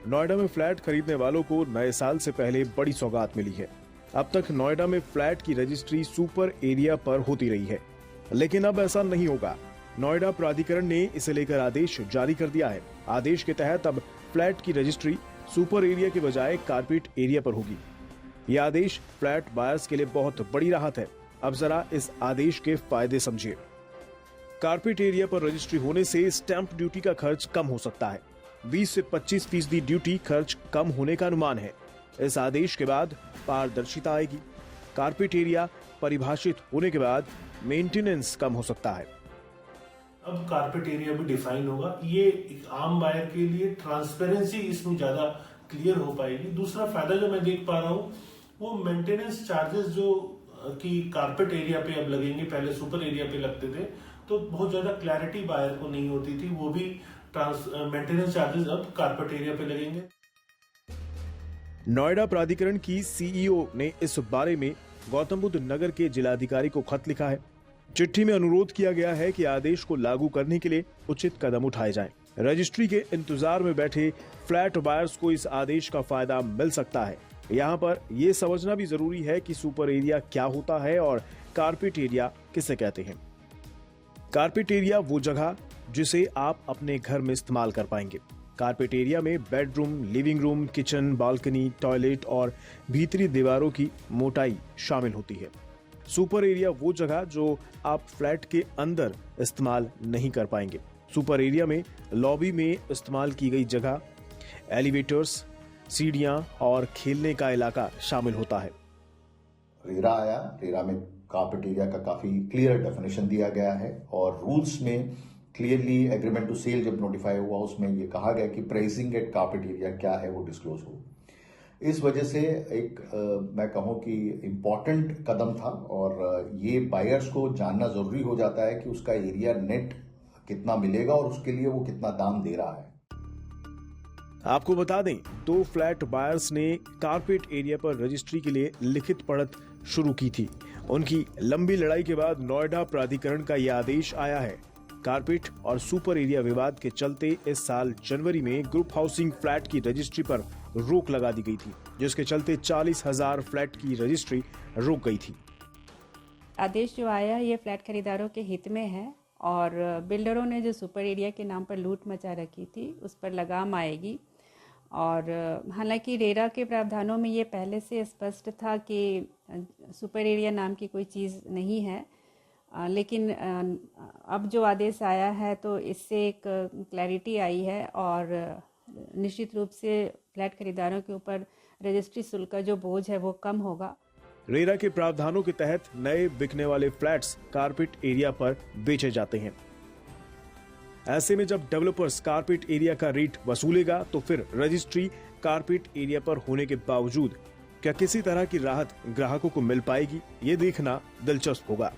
नोएडा में फ्लैट खरीदने वालों को नए साल से पहले बड़ी सौगात मिली है। अब तक नोएडा में फ्लैट की रजिस्ट्री सुपर एरिया पर होती रही है, लेकिन अब ऐसा नहीं होगा। नोएडा प्राधिकरण ने इसे लेकर आदेश जारी कर दिया है। आदेश के तहत अब फ्लैट की रजिस्ट्री सुपर एरिया के बजाय कारपेट एरिया पर होगी। यह आदेश फ्लैट बायर्स के लिए बहुत बड़ी राहत है। अब जरा इस आदेश के फायदे समझिए। कारपेट एरिया पर रजिस्ट्री होने से स्टैंप ड्यूटी का खर्च कम हो सकता है। 20 से 25% ड्यूटी खर्च कम होने का अनुमान है। इस आदेश के बाद पारदर्शिता आएगी। कारपेट एरिया परिभाषित होने के बाद मेंटेनेंस कम हो सकता है। अब कारपेट एरिया भी डिफाइन होगा। ये एक आम बायर के लिए ट्रांसपेरेंसी इसमें ज्यादा क्लियर हो पाएगी। दूसरा फायदा जो मैं देख पा रहा हूँ वो मेंटेनेंस चार्जेस जो कि कारपेट एरिया पे अब लगेंगे, पहले सुपर एरिया पे लगते थे, तो बहुत ज्यादा क्लैरिटी बायर को नहीं होती थी। वो भी मेंटेनेंस चार्जेस अब कारपेट एरिया पे लगेंगे। नोएडा प्राधिकरण की सीईओ ने इस बारे में गौतम बुद्ध नगर के जिलाधिकारी को खत लिखा है। चिट्ठी में अनुरोध किया गया है कि आदेश को लागू करने के लिए उचित कदम उठाए जाएं। रजिस्ट्री के इंतजार में बैठे फ्लैट बायर्स को इस आदेश का फायदा मिल सकता है। यहाँ पर यह समझना भी जरूरी है कि सुपर एरिया क्या होता है और कारपेट एरिया किसे कहते हैं। कारपेट एरिया वो जगह जिसे आप अपने घर में इस्तेमाल कर पाएंगे। कारपेट एरिया में bedroom, living room, kitchen, balcony, toilet और भीतरी दीवारों की मोटाई शामिल होती है। सुपर एरिया वो जगह जो आप फ्लैट के अंदर इस्तेमाल नहीं कर पाएंगे। सुपर एरिया में लॉबी में इस्तेमाल की गई जगह, एलिवेटर्स, सीढ़ियां और खेलने का इलाका शामिल होता है। रेरा आया, रेरा में कारपेट एरिया का काफी क्लियर डेफिनेशन दिया गया है और रूल्स में क्लियरली एग्रीमेंट टू सेल जब नोटिफाई हुआ उसमें ये कहा गया कि प्राइसिंग एट कारपेट एरिया क्या है वो डिस्क्लोज हो। इस वजह से एक मैं कहूँ कि इम्पॉर्टेंट कदम था और ये बायर्स को जानना जरूरी हो जाता है कि उसका एरिया नेट कितना मिलेगा और उसके लिए वो कितना दाम दे रहा है। आपको बता दें, 2 फ्लैट बायर्स ने कारपेट एरिया पर रजिस्ट्री के लिए लिखित पढ़त शुरू की थी। उनकी लंबी लड़ाई के बाद नोएडा प्राधिकरण का यह आदेश आया है। कारपेट और सुपर एरिया विवाद के चलते इस साल जनवरी में ग्रुप हाउसिंग फ्लैट की रजिस्ट्री पर रोक लगा दी गई थी, जिसके चलते 40,000 फ्लैट की रजिस्ट्री रुक गई थी। आदेश जो आया है ये फ्लैट खरीदारों के हित में है और बिल्डरों ने जो सुपर एरिया के नाम पर लूट मचा रखी थी उस पर लगाम आएगी। और हालांकि रेरा के प्रावधानों में ये पहले से स्पष्ट था कि सुपर एरिया नाम की कोई चीज़ नहीं है, लेकिन अब जो आदेश आया है तो इससे एक क्लैरिटी आई है और निश्चित रूप से फ्लैट खरीदारों के ऊपर रजिस्ट्री शुल्क का जो बोझ है वो कम होगा। रेरा के प्रावधानों के तहत नए बिकने वाले फ्लैट्स कारपेट एरिया पर बेचे जाते हैं। ऐसे में जब डेवलपर्स कारपेट एरिया का रेट वसूलेगा तो फिर रजिस्ट्री कारपेट एरिया पर होने के बावजूद क्या किसी तरह की राहत ग्राहकों को मिल पाएगी, ये देखना दिलचस्प होगा।